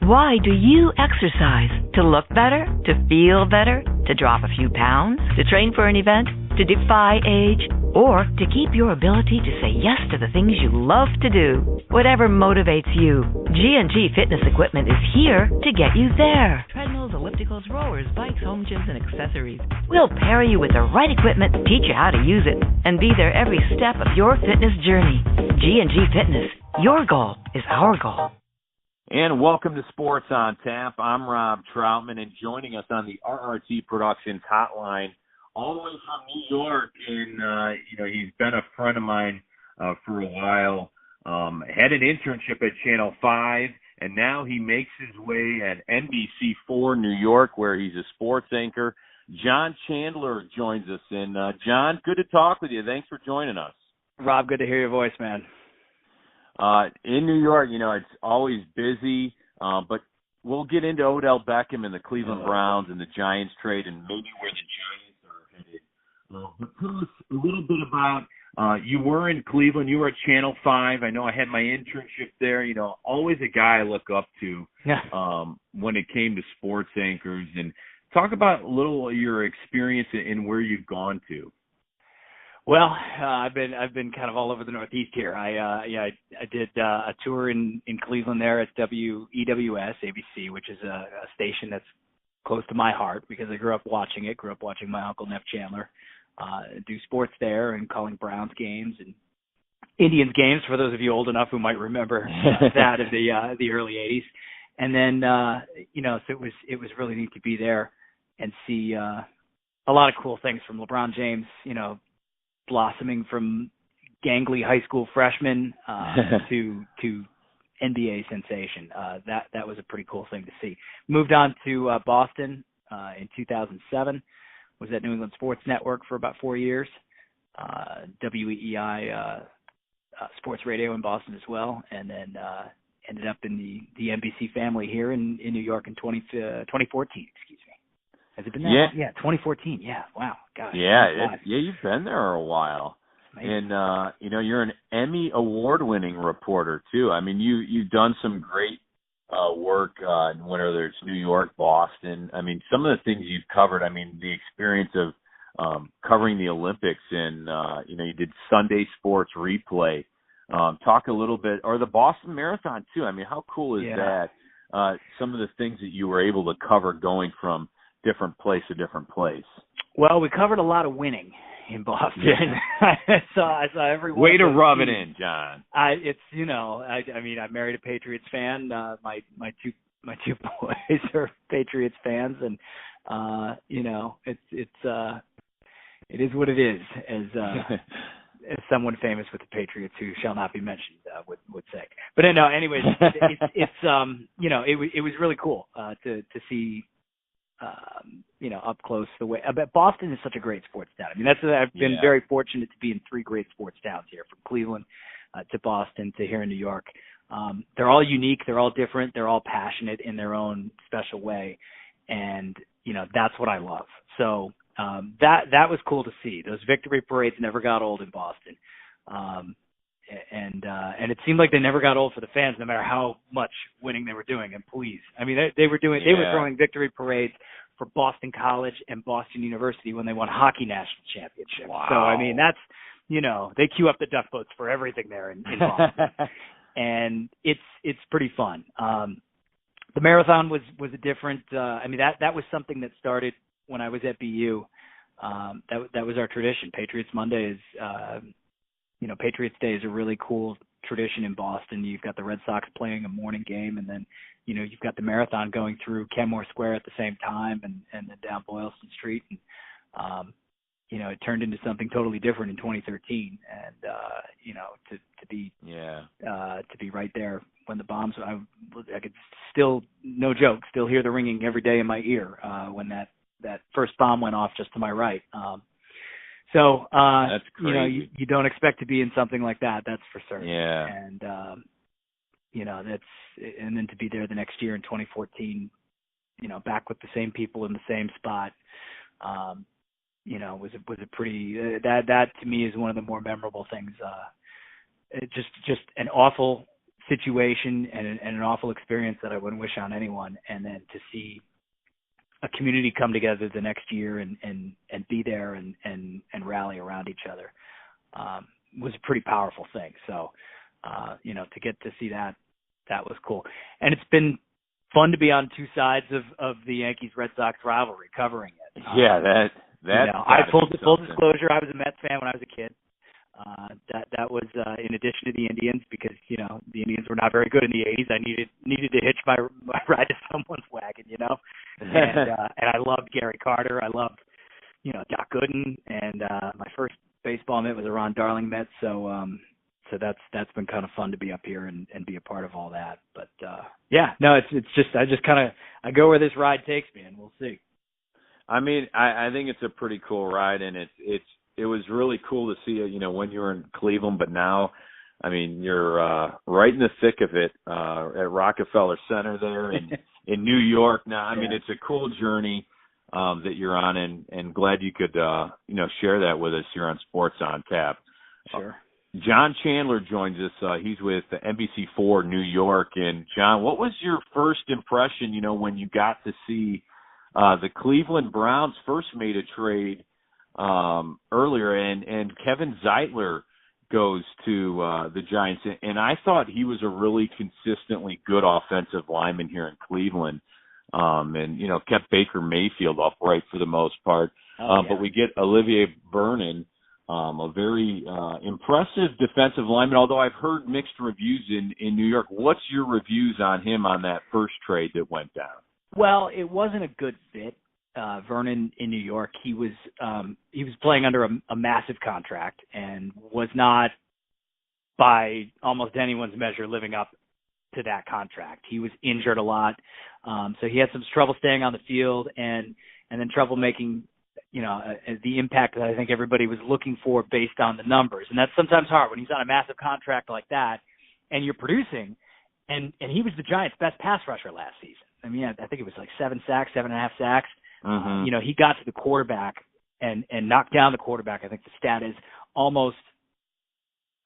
Why do you exercise? To look better? To feel better? To drop a few pounds? To train for an event? To defy age? Or to keep your ability to say yes to the things you love to do? Whatever motivates you, G&G Fitness Equipment is here to get you there. Treadmills, ellipticals, rowers, bikes, home gyms, and accessories. We'll pair you with the right equipment, teach you how to use it, and be there every step of your fitness journey. G&G Fitness. Your goal is our goal. And welcome to Sports on Tap. I'm Rob Troutman, and joining us on the RRT Productions hotline, all the way from New York, and he's been a friend of mine for a while. Had an internship at Channel 5, and now he makes his way at NBC4 New York, where he's a sports anchor. John Chandler joins us, and John, good to talk with you. Thanks for joining us. Rob, good to hear your voice, man. In New York, it's always busy, but we'll get into Odell Beckham and the Cleveland Browns and the Giants trade and maybe where the Giants are headed. But tell us a little bit about, you were in Cleveland, you were at Channel 5. I know I had my internship there. Always a guy I look up to when it came to sports anchors. And talk about a little of your experience and where you've gone to. Well, I've been kind of all over the Northeast here. I did a tour in Cleveland there at WEWS ABC, which is a station that's close to my heart because I grew up watching it. Grew up watching my uncle Neff Chandler do sports there and calling Browns games and Indians games. For those of you old enough who might remember that of the early '80s, and then so it was really neat to be there and see a lot of cool things from LeBron James. Blossoming from gangly high school freshman to NBA sensation. That was a pretty cool thing to see. Moved on to Boston in 2007. Was at New England Sports Network for about 4 years. WEEI sports radio in Boston as well, and then ended up in the NBC family here in New York in 2014. Excuse me. Has it been that long? Yeah, 2014. Yeah, wow. Gosh. Yeah, you've been there a while. And, you're an Emmy award-winning reporter, too. I mean, you've done some great work, whether it's New York, Boston. I mean, some of the things you've covered, the experience of covering the Olympics and, you did Sunday Sports Replay. Talk a little bit, or the Boston Marathon, too. I mean, how cool is that? Some of the things that you were able to cover going from different place to different place. Well, we covered a lot of winning in Boston. Yeah. I saw every one. Way to rub it in, John. I married a Patriots fan. My two boys are Patriots fans, and it is what it is, as someone famous with the Patriots who shall not be mentioned would say. But anyways, it was really cool to see. Up close the way. But Boston is such a great sports town. I've been very fortunate to be in three great sports towns here, from Cleveland to Boston to here in New York. They're all unique. They're all different. They're all passionate in their own special way, and that's what I love. So that was cool to see. Those victory parades never got old in Boston. And it seemed like they never got old for the fans, no matter how much winning they were doing. And please, they were throwing victory parades for Boston College and Boston University when they won hockey national championships. Wow. So that's they queue up the duck boats for everything there in Boston, and it's pretty fun. The marathon was a different. That was something that started when I was at BU. That was our tradition. Patriots Monday is. Patriots Day is a really cool tradition in Boston. You've got the Red Sox playing a morning game, and then, you've got the marathon going through Kenmore Square at the same time and then down Boylston Street. And, it turned into something totally different in 2013. And, to be right there when the bombs, I could still, no joke, still hear the ringing every day in my ear when that first bomb went off just to my right. So, that's crazy. You don't expect to be in something like that. That's for certain. Yeah. And, and then to be there the next year in 2014, back with the same people in the same spot, was a pretty, that to me is one of the more memorable things. Just an awful situation and an awful experience that I wouldn't wish on anyone. And then to see a community come together the next year and be there and rally around each other was a pretty powerful thing. So, to get to see that was cool. And it's been fun to be on two sides of the Yankees-Red Sox rivalry, covering it. Full disclosure, I was a Mets fan when I was a kid. That was in addition to the Indians, because the Indians were not very good in the '80s. I needed to hitch my ride to someone's wagon, and I loved Gary Carter. I loved Doc Gooden, and my first baseball mitt was a Ron Darling mitt. So that's been kind of fun to be up here and be a part of all that. But it's just I go where this ride takes me, and we'll see. I mean, I think it's a pretty cool ride, and it was really cool to see it, when you were in Cleveland, but now, I mean, you're right in the thick of it at Rockefeller Center there in New York now. I mean, it's a cool journey that you're on, and glad you could, share that with us here on Sports on Tap. Sure. John Chandler joins us. He's with NBC4 New York. And, John, what was your first impression, when you got to see the Cleveland Browns first made a trade earlier, and Kevin Zeitler goes to the Giants, and I thought he was a really consistently good offensive lineman here in Cleveland, and kept Baker Mayfield upright for the most part. But we get Olivier Vernon, a very impressive defensive lineman. Although I've heard mixed reviews in New York. What's your reviews on him on that first trade that went down? Well, it wasn't a good fit. Vernon in New York, he was playing under a massive contract and was not, by almost anyone's measure, living up to that contract. He was injured a lot, so he had some trouble staying on the field, and then trouble making the impact that I think everybody was looking for based on the numbers. And that's sometimes hard when he's on a massive contract like that and you're producing. And he was the Giants' best pass rusher last season. I mean, I think it was like 7.5 sacks. Mm-hmm. He got to the quarterback and knocked down the quarterback. I think the stat is almost,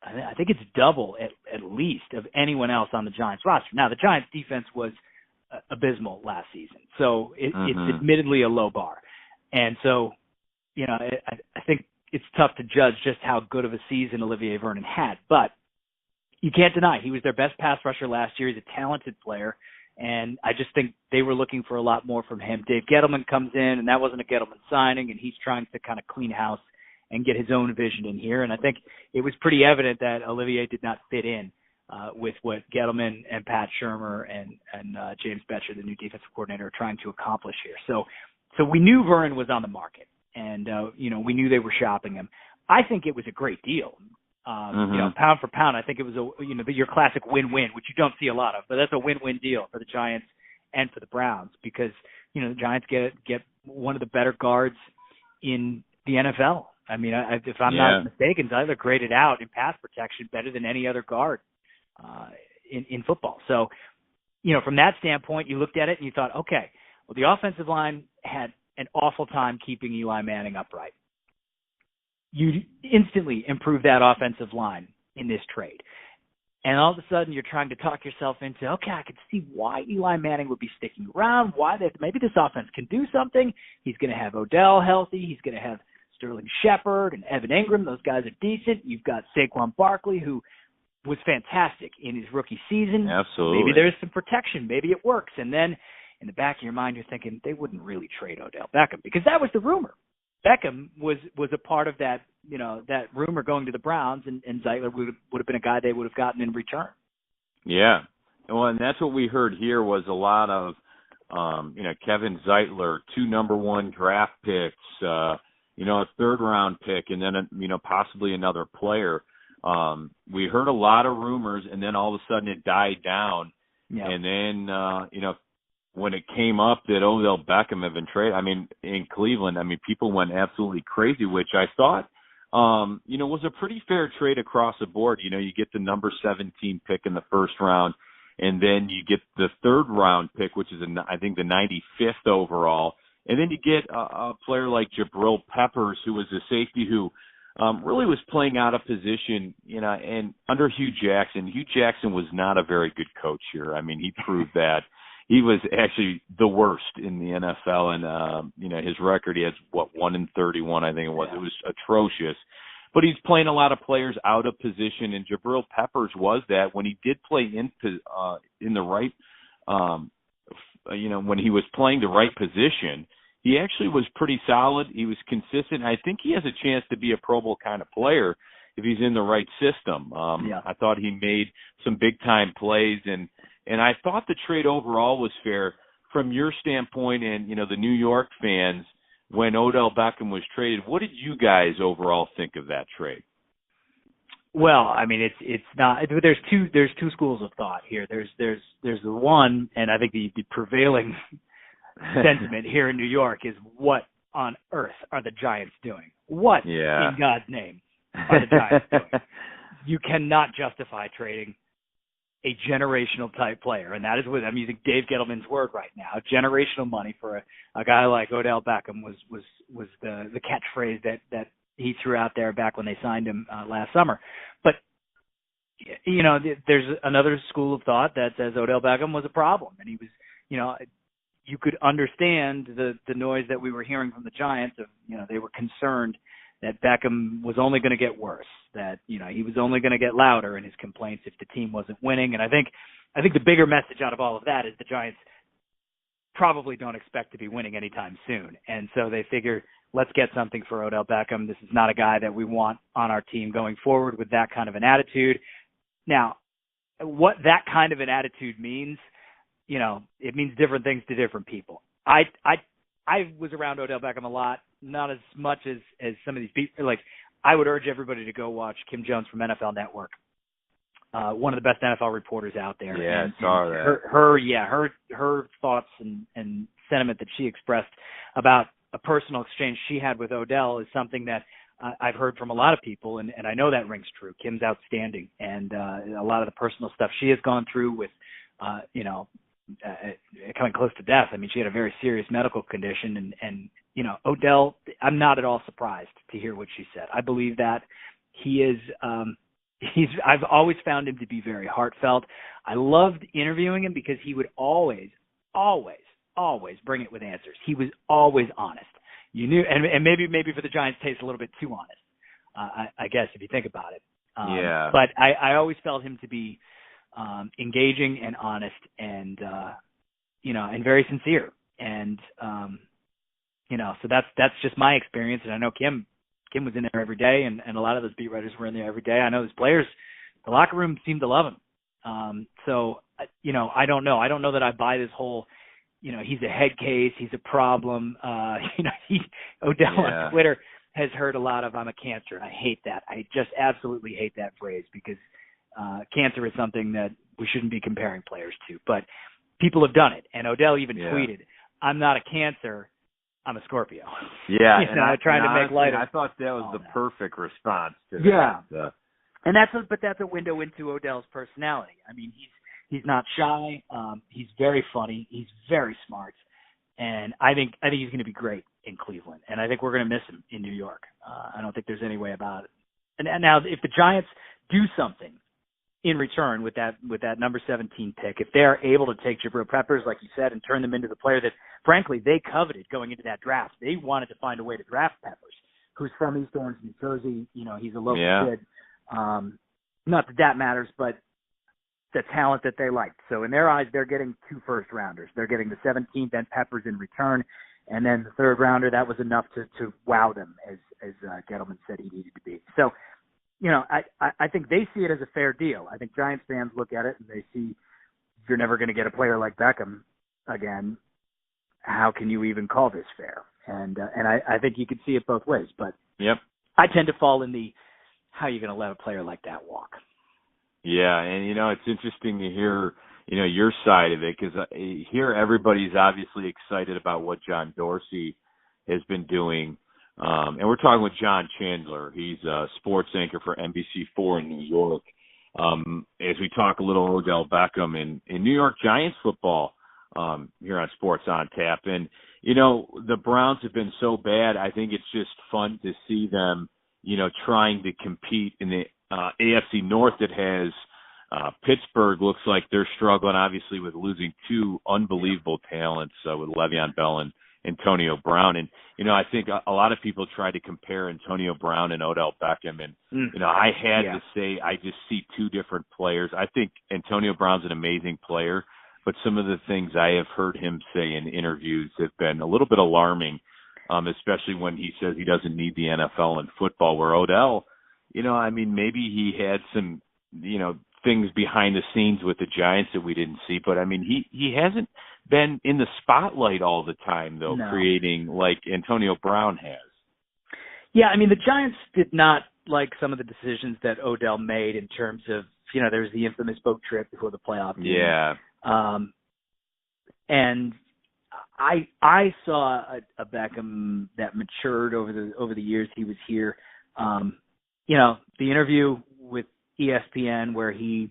I think it's double at least of anyone else on the Giants roster. Now, the Giants' defense was abysmal last season, so it's admittedly a low bar. And so, I think it's tough to judge just how good of a season Olivier Vernon had. But you can't deny he was their best pass rusher last year. He's a talented player. And I just think they were looking for a lot more from him. Dave Gettleman comes in, and that wasn't a Gettleman signing, and he's trying to kind of clean house and get his own vision in here. And I think it was pretty evident that Olivier did not fit in with what Gettleman and Pat Shurmur and James Betcher, the new defensive coordinator, are trying to accomplish here. So we knew Vernon was on the market, and we knew they were shopping him. I think it was a great deal. Pound for pound, I think it was your classic win-win, which you don't see a lot of, but that's a win-win deal for the Giants and for the Browns, because the Giants get one of the better guards in the NFL. I mean, if I'm not mistaken, Zeitler graded out in pass protection better than any other guard in football. So, from that standpoint, you looked at it and you thought, okay, well, the offensive line had an awful time keeping Eli Manning upright. You instantly improve that offensive line in this trade. And all of a sudden you're trying to talk yourself into, okay, I can see why Eli Manning would be sticking around, maybe this offense can do something. He's going to have Odell healthy. He's going to have Sterling Shepard and Evan Ingram. Those guys are decent. You've got Saquon Barkley, who was fantastic in his rookie season. Absolutely. Maybe there's some protection. Maybe it works. And then in the back of your mind, you're thinking they wouldn't really trade Odell Beckham, because that was the rumor. Beckham was a part of that, that rumor going to the Browns, and Zeitler would have been a guy they would have gotten in return. Yeah. Well, and that's what we heard here was a lot of, Kevin Zeitler, 2 number 1 draft picks, a 3rd round pick, and then, possibly another player. We heard a lot of rumors, and then all of a sudden it died down. Yeah. And then, when it came up that Odell Beckham had been traded, in Cleveland, people went absolutely crazy, which I thought, was a pretty fair trade across the board. You get the number 17 pick in the first round, and then you get the 3rd round pick, which is, I think, the 95th overall. And then you get a player like Jabril Peppers, who was a safety who really was playing out of position, and under Hugh Jackson was not a very good coach here. I mean, he proved that. He was actually the worst in the NFL, and his record, he has 1-31, I think it was. Yeah. It was atrocious. But he's playing a lot of players out of position, and Jabril Peppers was that when he did play in the right, when he was playing the right position, he actually was pretty solid. He was consistent. I think he has a chance to be a Pro Bowl kind of player if he's in the right system. I thought he made some big-time plays, and I thought the trade overall was fair from your standpoint and, the New York fans. When Odell Beckham was traded, what did you guys overall think of that trade? Well, I mean, it's not. There's two schools of thought here. There's the one, and I think the prevailing sentiment here in New York is, what on earth are the Giants doing? What in God's name are the Giants doing? You cannot justify trading a generational type player, and that is what I'm using Dave Gettleman's word right now. Generational money for a guy like Odell Beckham was the catchphrase that he threw out there back when they signed him last summer. But there's another school of thought that says Odell Beckham was a problem, and he was, you could understand the noise that we were hearing from the Giants of, they were concerned that Beckham was only going to get worse, that, he was only going to get louder in his complaints if the team wasn't winning. And I think the bigger message out of all of that is the Giants probably don't expect to be winning anytime soon. And so they figure, let's get something for Odell Beckham. This is not a guy that we want on our team going forward with that kind of an attitude. Now, what that kind of an attitude means, it means different things to different people. I was around Odell Beckham a lot, not as much as some of these people. Like, I would urge everybody to go watch Kim Jones from NFL Network, one of the best NFL reporters out there. Yeah, and, I saw that. Her thoughts and sentiment that she expressed about a personal exchange she had with Odell is something that I've heard from a lot of people, and I know that rings true. Kim's outstanding, and a lot of the personal stuff she has gone through with, coming close to death. I mean, she had a very serious medical condition, and Odell, I'm not at all surprised to hear what she said. I believe that he is, I've always found him to be very heartfelt. I loved interviewing him because he would always bring it with answers. He was always honest. You knew, and maybe for the Giants' taste, a little bit too honest, I guess, if you think about it. But I always felt him to be engaging and honest and and very sincere. And so that's just my experience. And I know Kim was in there every day, and a lot of those beat writers were in there every day. I know those players, the locker room seemed to love him. So I don't know. I don't know that I buy this whole, he's a head case, he's a problem. Odell on Twitter has heard a lot of, I'm a cancer, and I hate that. I just absolutely hate that phrase because cancer is something that we shouldn't be comparing players to. But people have done it, and Odell even tweeted, "I'm not a cancer, I'm a Scorpio." Yeah, trying to make light of. I thought that was the perfect response to that. Yeah, and that's a window into Odell's personality. I mean, he's not shy. He's very funny. He's very smart, and I think he's going to be great in Cleveland. And I think we're going to miss him in New York. I don't think there's any way about it. And now, if the Giants do something in return with that number 17 pick, if they're able to take Jabril Peppers, like you said, and turn them into the player that, frankly, they coveted going into that draft. They wanted to find a way to draft Peppers, who's from East Orange, New Jersey. He's a local kid. Not that matters, but the talent that they liked. So in their eyes, they're getting 2 first-rounders. They're getting the 17th and Peppers in return, and then the 3rd rounder, that was enough to wow them, as Gettleman said he needed to be. So, I think they see it as a fair deal. I think Giants fans look at it and they see you're never going to get a player like Beckham again. How can you even call this fair? And I think you could see it both ways. But I tend to fall in the how are you going to let a player like that walk? Yeah, and it's interesting to hear your side of it because here everybody's obviously excited about what John Dorsey has been doing. And we're talking with John Chandler. He's a sports anchor for NBC4 in New York. As we talk a little Odell Beckham in New York Giants football here on Sports on Tap. And, the Browns have been so bad, I think it's just fun to see them trying to compete in the AFC North that has Pittsburgh looks like they're struggling, obviously, with losing two unbelievable talents with Le'Veon Bell and Antonio Brown. And, I think a lot of people try to compare Antonio Brown and Odell Beckham. And, I had to say I just see two different players. I think Antonio Brown's an amazing player, but some of the things I have heard him say in interviews have been a little bit alarming, especially when he says he doesn't need the NFL and football, where Odell, maybe he had some, things behind the scenes with the Giants that we didn't see. But, he hasn't been in the spotlight all the time, though, creating like Antonio Brown has. Yeah, the Giants did not like some of the decisions that Odell made in terms of, there was the infamous boat trip before the playoff game. Yeah. And I saw a Beckham that matured over the years he was here. The interview with ESPN where he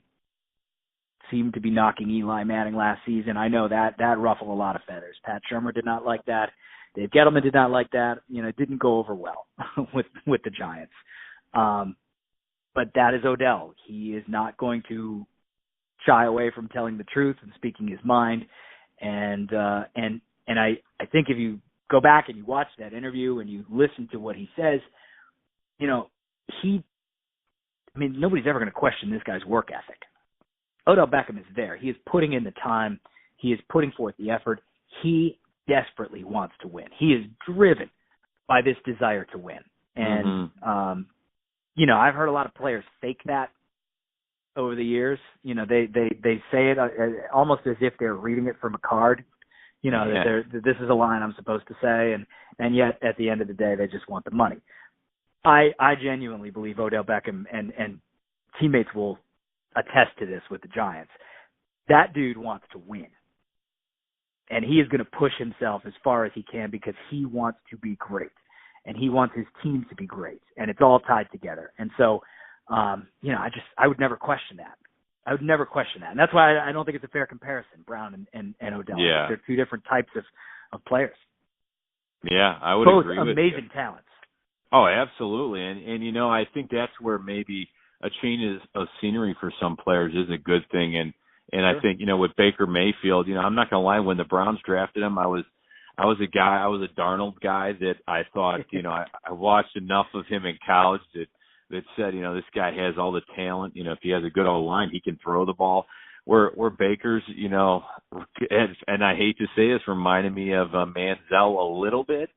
seemed to be knocking Eli Manning last season, I know that ruffled a lot of feathers. Pat Shurmur did not like that. Dave Gettleman did not like that. It didn't go over well with the Giants. But that is Odell. He is not going to shy away from telling the truth and speaking his mind. And I think if you go back and you watch that interview and you listen to what he says, nobody's ever going to question this guy's work ethic. Odell Beckham is there. He is putting in the time. He is putting forth the effort. He desperately wants to win. He is driven by this desire to win. And, I've heard a lot of players fake that over the years. They say it almost as if they're reading it from a card. That this is a line I'm supposed to say, and yet at the end of the day, they just want the money. I genuinely believe Odell Beckham and teammates will attest to this with the Giants. That dude wants to win. And he is going to push himself as far as he can because he wants to be great. And he wants his team to be great. And it's all tied together. And so, I would never question that. I would never question that. And that's why I don't think it's a fair comparison, Brown and Odell. Yeah. They're two different types of players. Yeah, I would both agree with you. Both amazing talents. Oh, absolutely. And I think that's where maybe a change of scenery for some players is a good thing. And Sure. I think, with Baker Mayfield, I'm not going to lie, when the Browns drafted him, I was a Darnold guy that I thought, I watched enough of him in college that said, this guy has all the talent. If he has a good O-line, he can throw the ball. Where Baker's, and I hate to say this, reminded me of Manziel a little bit.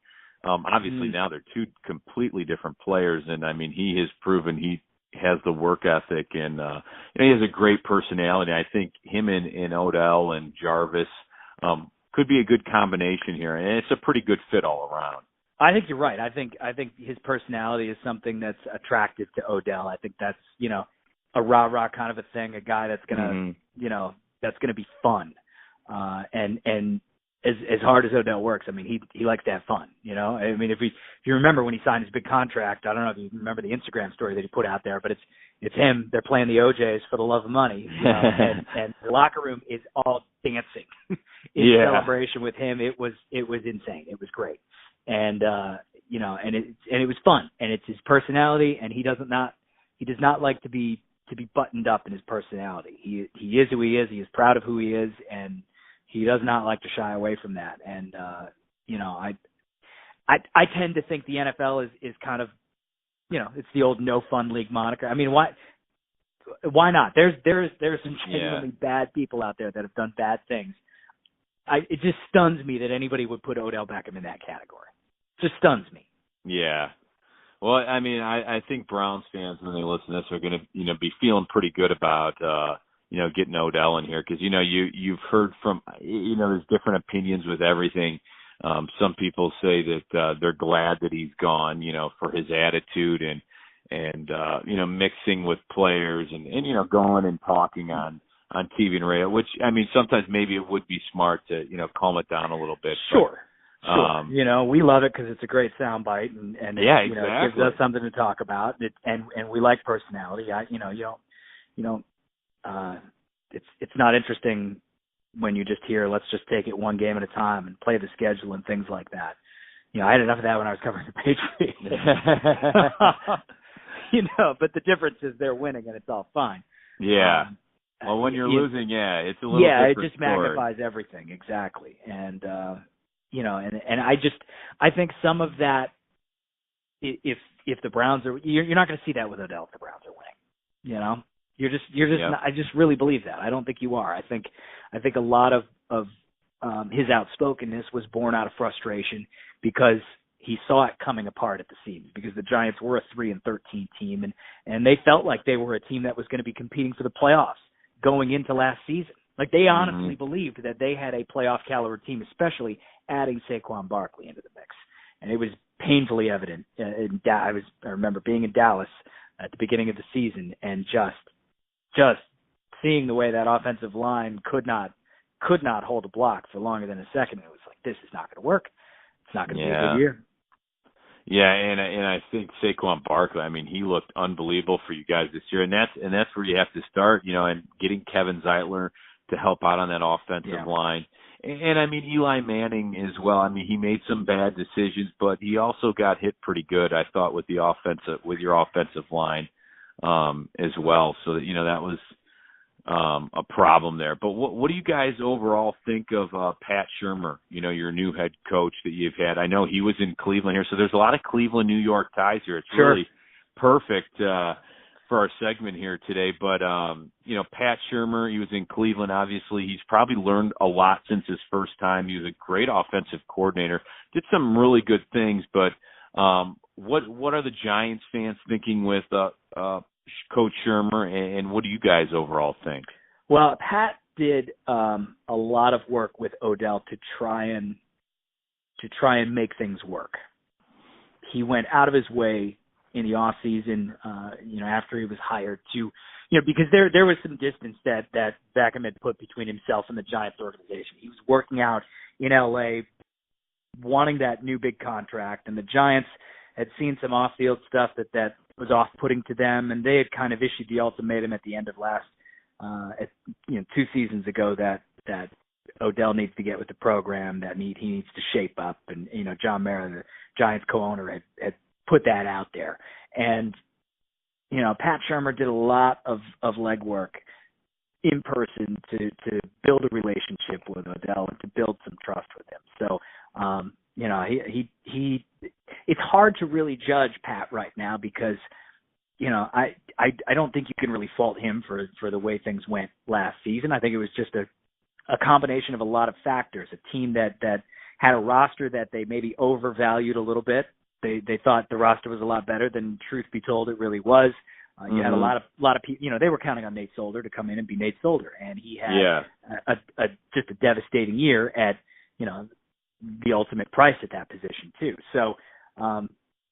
Obviously now they're two completely different players, and he has proven he has the work ethic, and he has a great personality. I think him and Odell and Jarvis could be a good combination here, and it's a pretty good fit all around. I think you're right. I think his personality is something that's attractive to Odell. I think that's a rah-rah kind of a thing, a guy that's gonna that's gonna be fun, and as hard as Odell works, he likes to have fun. If you remember when he signed his big contract, I don't know if you remember the Instagram story that he put out there, but it's him. They're playing the OJs for the love of money, and the locker room is all dancing in celebration with him. It was insane. It was great, and it was fun, and it's his personality, and he does not like to be buttoned up in his personality. He is who he is. He is proud of who he is, and he does not like to shy away from that. And, I tend to think the NFL is kind of, it's the old no fun league moniker. Why not? There's some genuinely bad people out there that have done bad things. It just stuns me that anybody would put Odell Beckham in that category. It just stuns me. Yeah. Well, I think Browns fans, when they listen to this, are going to, be feeling pretty good about, getting Odell in here, because you've heard from there's different opinions with everything. Some people say that they're glad that he's gone, for his attitude and mixing with players and going and talking on TV and radio. Which sometimes maybe it would be smart to calm it down a little bit. Sure. Sure. We love it because it's a great soundbite, and exactly. It gives us something to talk about. And we like personality. It's not interesting when you just hear, let's just take it one game at a time and play the schedule and things like that. I had enough of that when I was covering the Patriots. But the difference is they're winning and it's all fine. Yeah. Well, when you're losing, it's a little different. Yeah, it just story. magnifies everything, exactly. And and I think some of that, if the Browns are, you're not going to see that with Odell if the Browns are winning. You're just not, I just really believe that. I don't think you are. I think a lot of his outspokenness was born out of frustration because he saw it coming apart at the seams, because the Giants were a 3-13 team and they felt like they were a team that was going to be competing for the playoffs going into last season. Like, they honestly believed that they had a playoff caliber team, especially adding Saquon Barkley into the mix. And it was painfully evident. I remember being in Dallas at the beginning of the season and just seeing the way that offensive line could not hold a block for longer than a second. It was like, this is not going to work. It's not going to be a good year. Yeah, and I think Saquon Barkley, I mean, he looked unbelievable for you guys this year, and that's where you have to start, and getting Kevin Zeitler to help out on that offensive line. And I mean, Eli Manning as well. I mean, he made some bad decisions, but he also got hit pretty good, I thought, with your offensive line as well. So that that was a problem there. But what do you guys overall think of Pat Shurmur, your new head coach that you've had? I know he was in Cleveland here, so there's a lot of Cleveland, New York ties here. It's really perfect for our segment here today. But, Pat Shurmur, he was in Cleveland, obviously. He's probably learned a lot since his first time. He was a great offensive coordinator, did some really good things. But what are the Giants fans thinking with Coach Shurmur, and what do you guys overall think? Well, Pat did a lot of work with Odell to try and make things work. He went out of his way in the off season, after he was hired to, because there was some distance that Beckham had put between himself and the Giants organization. He was working out in LA, wanting that new big contract, and the Giants had seen some off-field stuff that was off-putting to them, and they had kind of issued the ultimatum at the end of last, 2 seasons ago that Odell needs to get with the program, that he needs to shape up, and John Mara, the Giants co-owner, had put that out there, and Pat Shurmur did a lot of legwork in person to build a relationship with Odell and to build some trust with him. So he it's hard to really judge Pat right now because I don't think you can really fault him for the way things went last season. I think it was just a combination of a lot of factors. A team that had a roster that they maybe overvalued a little bit. They thought the roster was a lot better than, truth be told, it really was. You had a lot of people. They were counting on Nate Solder to come in and be Nate Solder, and he had just a devastating year at the ultimate price at that position too. So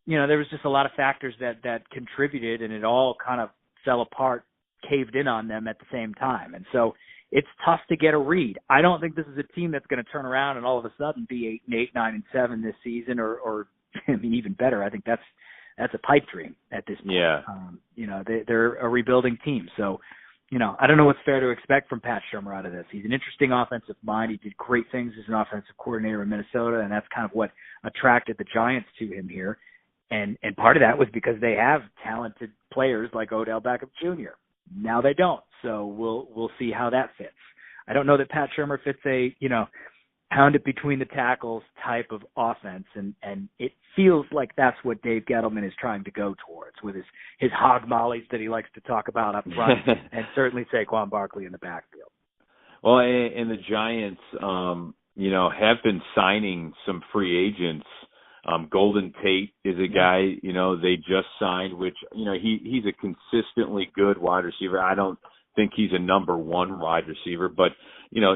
there was just a lot of factors that contributed, and it all kind of fell apart, caved in on them at the same time, and so it's tough to get a read. I don't think this is a team that's going to turn around and all of a sudden be 8-8, 9-7 this season, or I mean, even better. I think that's a pipe dream at this point. Yeah. They're a rebuilding team. So, I don't know what's fair to expect from Pat Shurmur out of this. He's an interesting offensive mind. He did great things as an offensive coordinator in Minnesota, and that's kind of what attracted the Giants to him here. And part of that was because they have talented players like Odell Beckham Jr. Now they don't. So we'll see how that fits. I don't know that Pat Shurmur fits a, pound it between the tackles type of offense, and it feels like that's what Dave Gettleman is trying to go towards with his hog mollies that he likes to talk about up front, and certainly Saquon Barkley in the backfield. Well, and the Giants, have been signing some free agents. Golden Tate is a guy, they just signed, which, he's a consistently good wide receiver. I don't think he's a number one wide receiver, but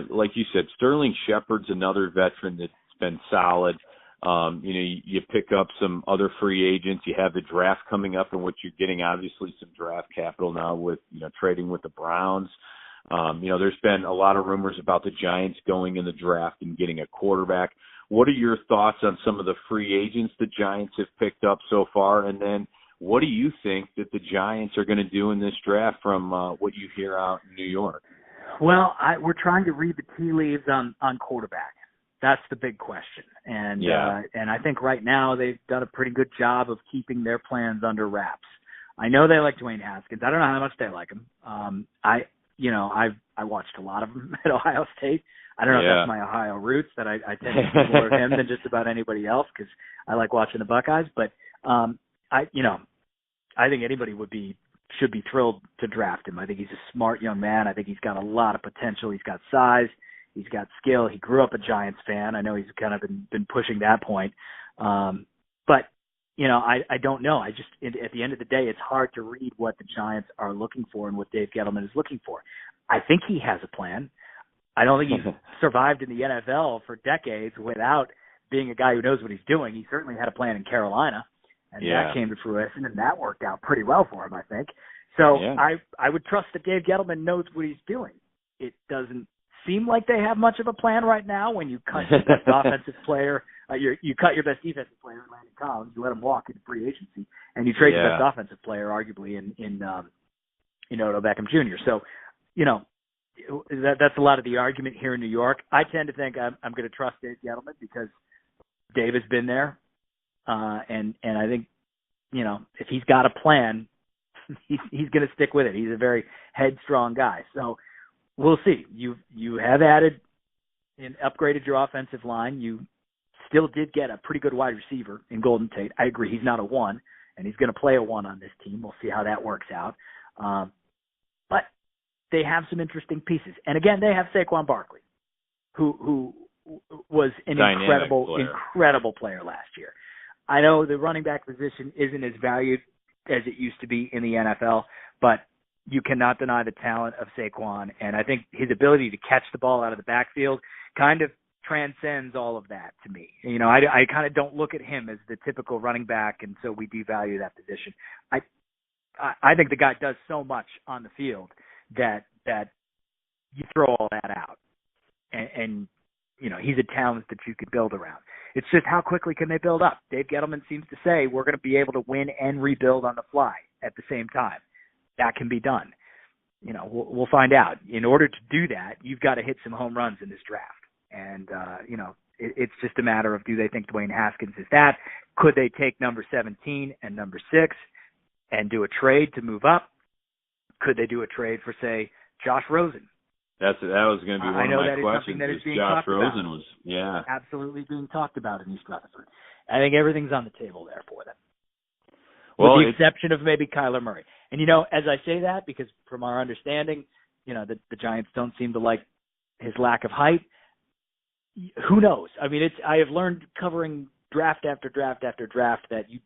like you said, Sterling Shepard's another veteran that's been solid. You pick up some other free agents. You have the draft coming up, in which you're getting obviously some draft capital now with trading with the Browns. There's been a lot of rumors about the Giants going in the draft and getting a quarterback. What are your thoughts on some of the free agents the Giants have picked up so far, and then what do you think that the Giants are going to do in this draft from what you hear out in New York? Well, we're trying to read the tea leaves on quarterback. That's the big question. And and I think right now they've done a pretty good job of keeping their plans under wraps. I know they like Dwayne Haskins. I don't know how much they like him. I watched a lot of them at Ohio State. I don't know if that's my Ohio roots that I tend to see more of him than just about anybody else because I like watching the Buckeyes. But I think anybody should be thrilled to draft him. I think he's a smart young man. I think he's got a lot of potential. He's got size. He's got skill. He grew up a Giants fan. I know he's kind of been pushing that point. But I don't know. At the end of the day, it's hard to read what the Giants are looking for and what Dave Gettleman is looking for. I think he has a plan. I don't think he's survived in the NFL for decades without being a guy who knows what he's doing. He certainly had a plan in Carolina, and that came to fruition, and that worked out pretty well for him, I think. So I would trust that Dave Gettleman knows what he's doing. It doesn't seem like they have much of a plan right now when you cut your best offensive player, you cut your best defensive player, Landon Collins, you let him walk into free agency, and you trade your best offensive player, arguably, in Odell Beckham Jr. So, that's a lot of the argument here in New York. I tend to think I'm going to trust Dave Gettleman because Dave has been there, and I think, if he's got a plan, he's going to stick with it. He's a very headstrong guy. So we'll see. You have added and upgraded your offensive line. You still did get a pretty good wide receiver in Golden Tate. I agree. He's not a 1, and he's going to play a 1 on this team. We'll see how that works out. But they have some interesting pieces. And again, they have Saquon Barkley, who was an incredible player last year. I know the running back position isn't as valued as it used to be in the NFL, but you cannot deny the talent of Saquon. And I think his ability to catch the ball out of the backfield kind of transcends all of that to me. I kind of don't look at him as the typical running back, and so we devalue that position. I think the guy does so much on the field that you throw all that out, and he's a talent that you could build around. It's just how quickly can they build up? Dave Gettleman seems to say we're going to be able to win and rebuild on the fly at the same time. That can be done. We'll find out. In order to do that, you've got to hit some home runs in this draft. And, it's just a matter of, do they think Dwayne Haskins is that? Could they take number 17 and number 6 and do a trade to move up? Could they do a trade for, say, Josh Rosen? That was going to be one of my questions. That is being Josh talked Rosen about. was, absolutely being talked about in East Rutherford. I think everything's on the table there for them. Well, with the exception of maybe Kyler Murray. And, as I say that, because from our understanding, the Giants don't seem to like his lack of height. Who knows? I mean, I have learned covering draft after draft after draft that you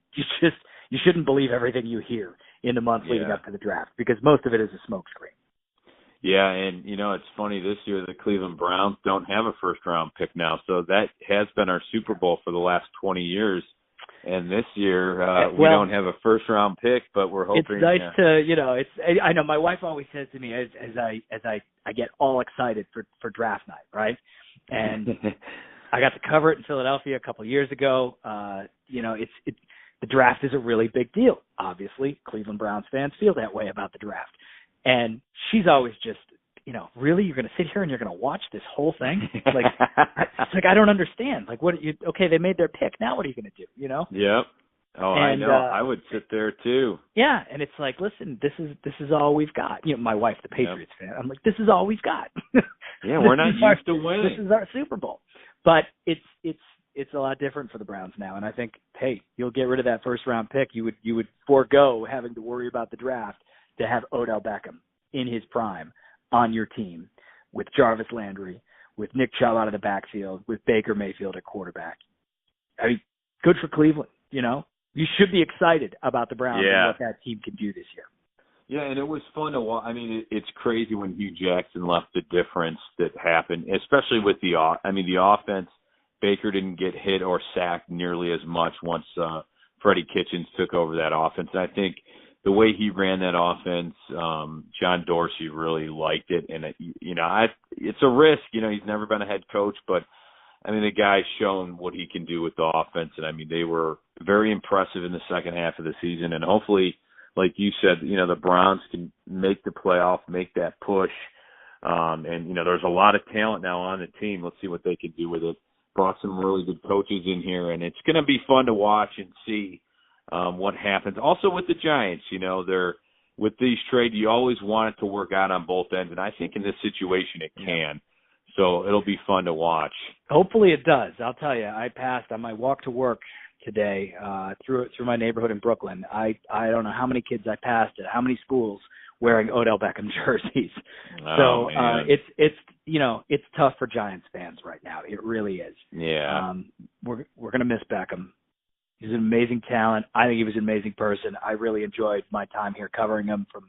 shouldn't believe everything you hear in the months leading up to the draft, because most of it is a smokescreen. Yeah, and it's funny, this year the Cleveland Browns don't have a first-round pick now, so that has been our Super Bowl for the last 20 years. And this year we don't have a first-round pick, but we're hoping. It's nice to, I know my wife always says to me as I get all excited for draft night, right? And I got to cover it in Philadelphia a couple of years ago. The draft is a really big deal. Obviously, Cleveland Browns fans feel that way about the draft. And she's always just, really, you're going to sit here and you're going to watch this whole thing? It's like I don't understand. Like, okay, they made their pick. Now what are you going to do? Yep. Oh, I know. I would sit there too. Yeah, and it's like, listen, this is all we've got. My wife's the Patriots fan. I'm like, this is all we've got. Yeah, we're not used to winning. This is our Super Bowl. But it's a lot different for the Browns now, and I think, hey, you'll get rid of that first round pick. You would forego having to worry about the draft to have Odell Beckham in his prime on your team with Jarvis Landry, with Nick Chubb out of the backfield, with Baker Mayfield at quarterback. I mean, good for Cleveland, You should be excited about the Browns and what that team can do this year. Yeah, and it was fun to watch. I mean, it's crazy when Hugh Jackson left, the difference that happened, especially with the offense. Baker didn't get hit or sacked nearly as much once Freddie Kitchens took over that offense. And I think the way he ran that offense, John Dorsey really liked it. And, it's a risk. He's never been a head coach, but, the guy's shown what he can do with the offense. And, they were very impressive in the second half of the season. And hopefully, like you said, the Browns can make the playoff, make that push. And there's a lot of talent now on the team. Let's see what they can do with it. brought some really good coaches in here, and it's going to be fun to watch and see what happens. Also with the Giants, with these trades, you always want it to work out on both ends, and I think in this situation it can. So it'll be fun to watch. Hopefully it does. I'll tell you, I passed on my walk to work today through my neighborhood in Brooklyn. I don't know how many kids I passed at how many schools wearing Odell Beckham jerseys. So it's tough for Giants fans right now. It really is. Yeah. We're going to miss Beckham. He's an amazing talent. I think he was an amazing person. I really enjoyed my time here covering him from,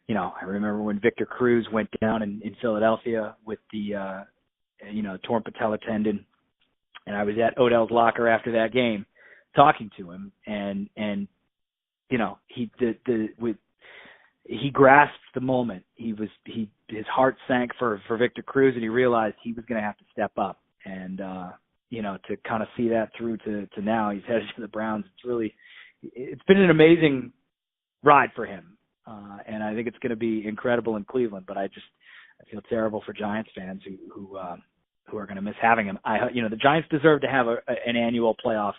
I remember when Victor Cruz went down in Philadelphia with the, torn patella tendon. And I was at Odell's locker after that game talking to him. And he grasped the moment. His heart sank for Victor Cruz, and he realized he was going to have to step up. And, to kind of see that through to now, he's headed to the Browns. It's been an amazing ride for him. And I think it's going to be incredible in Cleveland, but I feel terrible for Giants fans who are going to miss having him. The Giants deserve to have an annual playoff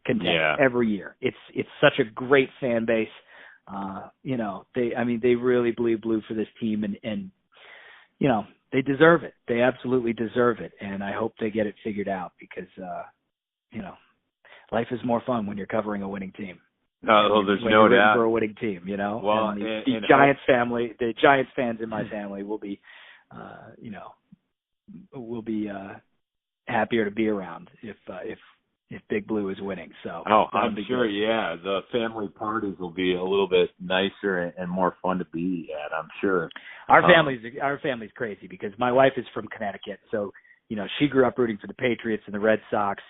contender every year. It's such a great fan base. They really bleed blue for this team, and they deserve it. They absolutely deserve it, and I hope they get it figured out because life is more fun when you're covering a winning team. No, there's no doubt. For a winning team, Well, and the Giants family, the Giants fans in my family will be, happier to be around if Big Blue is winning. So I'm sure. Good. Yeah, the family parties will be a little bit nicer and more fun to be at. I'm sure. Our family's crazy because my wife is from Connecticut, so she grew up rooting for the Patriots and the Red Sox.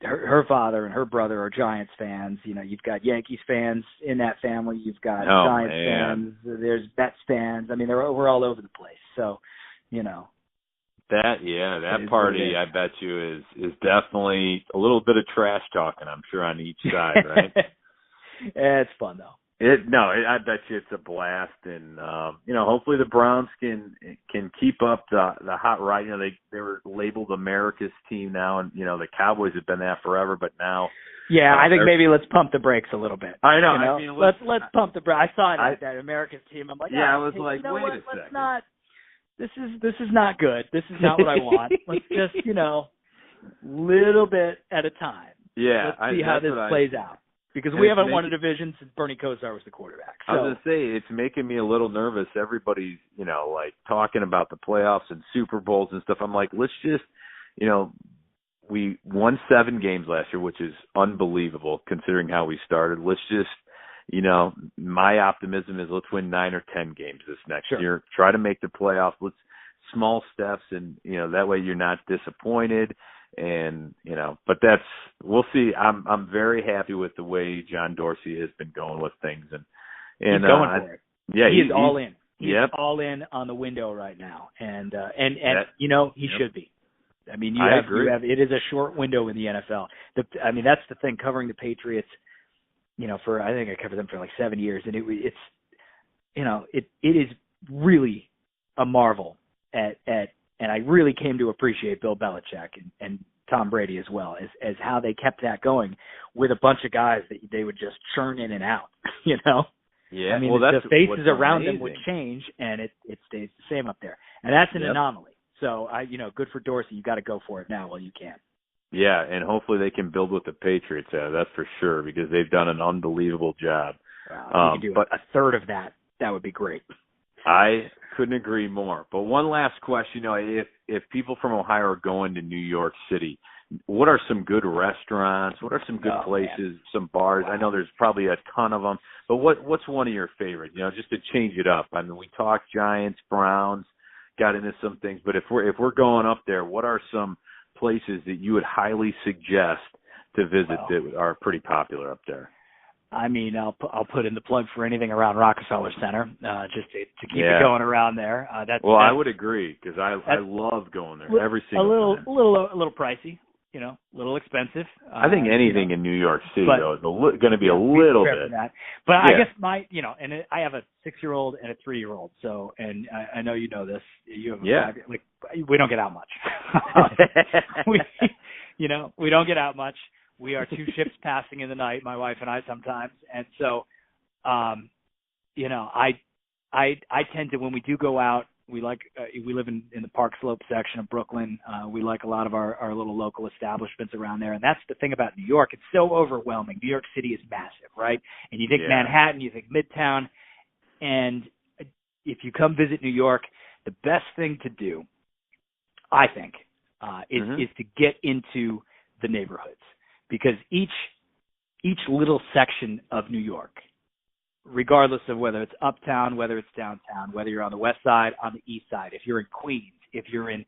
Her father and her brother are Giants fans. You've got Yankees fans in that family. You've got Giants fans. There's Mets fans. I mean, we're all over the place. So, that party, I bet you, is definitely a little bit of trash talking, I'm sure, on each side, right? It's fun, though. I bet you it's a blast, and hopefully the Browns can keep up the hot ride. They were labeled America's team now, and the Cowboys have been that forever, but now. Yeah, I think maybe let's pump the brakes a little bit. I know. Let's pump the brakes. I saw it that America's team. I'm like, I was like, wait a second. Let's not. This is not good. This is not what I want. Let's just little bit at a time. Yeah, let's see how this plays out. Because we haven't won a division since Bernie Kosar was the quarterback. So. I was going to say, it's making me a little nervous. Everybody's, talking about the playoffs and Super Bowls and stuff. I'm like, let's just, we won 7 games last year, which is unbelievable considering how we started. Let's just, my optimism is let's win 9 or 10 games this next year. Try to make the playoffs. Let's small steps, and, that way you're not disappointed. And but we'll see. I'm very happy with the way John Dorsey has been going with things, and he's going for it. Yeah, he's all in. He's all in on the window right now, and he should be. I mean, you have it is a short window in the NFL. That's the thing. Covering the Patriots, I think I covered them for like 7 years, and it is really a marvel and I really came to appreciate Bill Belichick and Tom Brady as well, as how they kept that going with a bunch of guys that they would just churn in and out, Yeah. I mean, the faces around them would change, and it stays the same up there. And that's an anomaly. So, good for Dorsey. You got to go for it now while you can. Yeah, and hopefully they can build with the Patriots. That's for sure, because they've done an unbelievable job. Wow, you can do a third of that. That would be great. I couldn't agree more. But one last question, if people from Ohio are going to New York City, what are some good restaurants? What are some good places, some bars? Wow. I know there's probably a ton of them, but what's one of your favorites? Just to change it up. I mean, we talked Giants, Browns, got into some things, but if we're going up there, what are some places that you would highly suggest to visit that are pretty popular up there? I mean, I'll put in the plug for anything around Rockefeller Center, just to keep it going around there. I would agree, because I love going there every single time. A little pricey, a little expensive. I think anything in New York City, though, is going to be a little bit. That. But I guess I have a 6-year-old and a 3-year-old. So, and I know you know this. You have we don't get out much. We don't get out much. We are 2 ships passing in the night, my wife and I sometimes. And so, I tend to, when we do go out, we live in the Park Slope section of Brooklyn. We like a lot of our little local establishments around there. And that's the thing about New York. It's so overwhelming. New York City is massive, right? And you think Manhattan, you think Midtown. And if you come visit New York, the best thing to do, I think, is to get into the neighborhoods. Because each little section of New York, regardless of whether it's uptown, whether it's downtown, whether you're on the west side, on the east side, if you're in Queens, if you're in,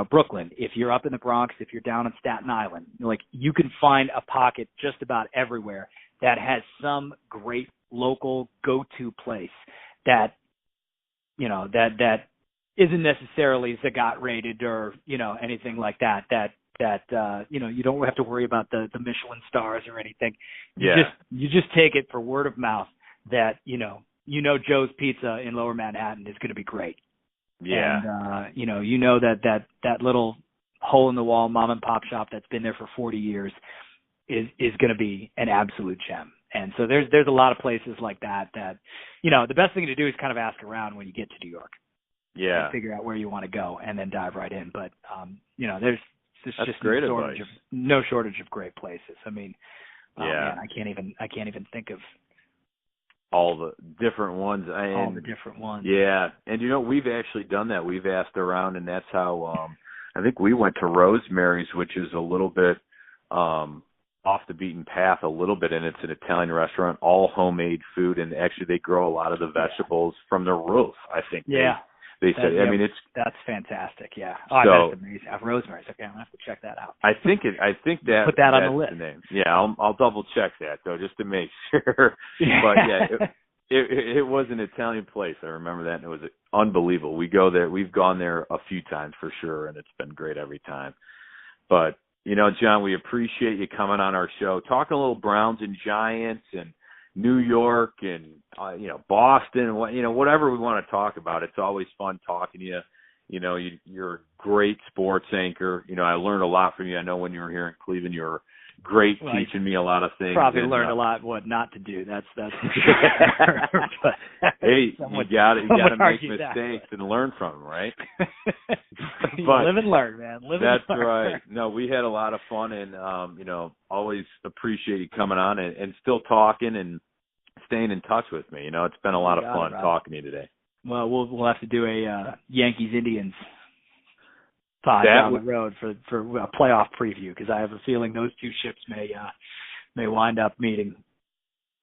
Brooklyn, if you're up in the Bronx, if you're down on Staten Island, you can find a pocket just about everywhere that has some great local go-to place that isn't necessarily Zagat rated or, anything like that you don't have to worry about the Michelin stars or anything. You just take it for word of mouth that, Joe's Pizza in Lower Manhattan is going to be great. Yeah. And, that little hole in the wall mom and pop shop that's been there for 40 years is going to be an absolute gem. And so there's a lot of places like that, the best thing to do is kind of ask around when you get to New York. Yeah. And figure out where you want to go and then dive right in. But, there's just no shortage of great places. I mean, man, I can't even think of all the different ones. Yeah. And we've actually done that. We've asked around, and that's how I think we went to Rosemary's, which is a little bit off the beaten path a little bit, and it's an Italian restaurant, all homemade food, and actually they grow a lot of the vegetables from the roof, I think. Yeah. They said, that's fantastic. Yeah. Oh, that's amazing. Rosemary's. Okay, I'm gonna have to check that out. I think that put that on the list. The name. Yeah, I'll double check that though, just to make sure. But it was an Italian place. I remember that, and it was unbelievable. We go there. We've gone there a few times for sure, and it's been great every time. But John, we appreciate you coming on our show, talking a little Browns and Giants and New York and Boston, whatever we want to talk about. It's always fun talking to you. You're a great sports anchor. I learned a lot from you. I know when you were here in Cleveland, you were great teaching me a lot of things. Probably learned a lot what not to do. That's for sure. But, hey, you got to make mistakes and learn from them, right? Live and learn, man. That's right. No, we had a lot of fun, and always appreciate you coming on and still talking and staying in touch with me. It's been a lot of fun talking to you today. Well, we'll have to do a Yankees-Indians pod down the road for a playoff preview, because I have a feeling those 2 ships may wind up meeting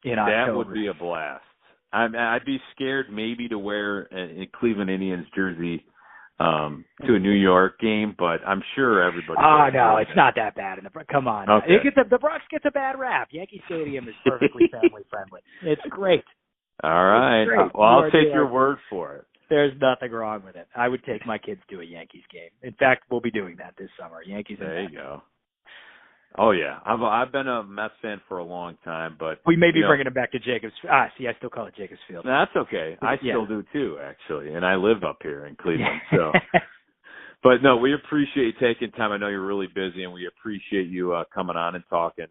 in October. That would be a blast. I'd be scared maybe to wear a Cleveland Indians jersey to a New York game, but I'm sure everybody. Oh no, it's not that bad. Come on, okay. The Bronx gets a bad rap. Yankee Stadium is perfectly family friendly. It's great. All right. Well, I'll take your word for it. There's nothing wrong with it. I would take my kids to a Yankees game. In fact, we'll be doing that this summer. Yankees. There you go. Oh yeah, I've been a Mets fan for a long time, but we may be bringing it back to Jacobs. I still call it Jacobs Field. That's okay. I still do too, actually, and I live up here in Cleveland. So, but no, we appreciate you taking time. I know you're really busy, and we appreciate you coming on and talking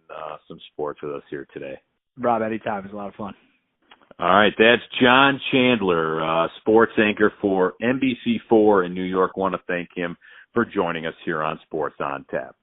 some sports with us here today. Rob, anytime. It was a lot of fun. All right, that's John Chandler, sports anchor for NBC4 in New York. Want to thank him for joining us here on Sports on Tap.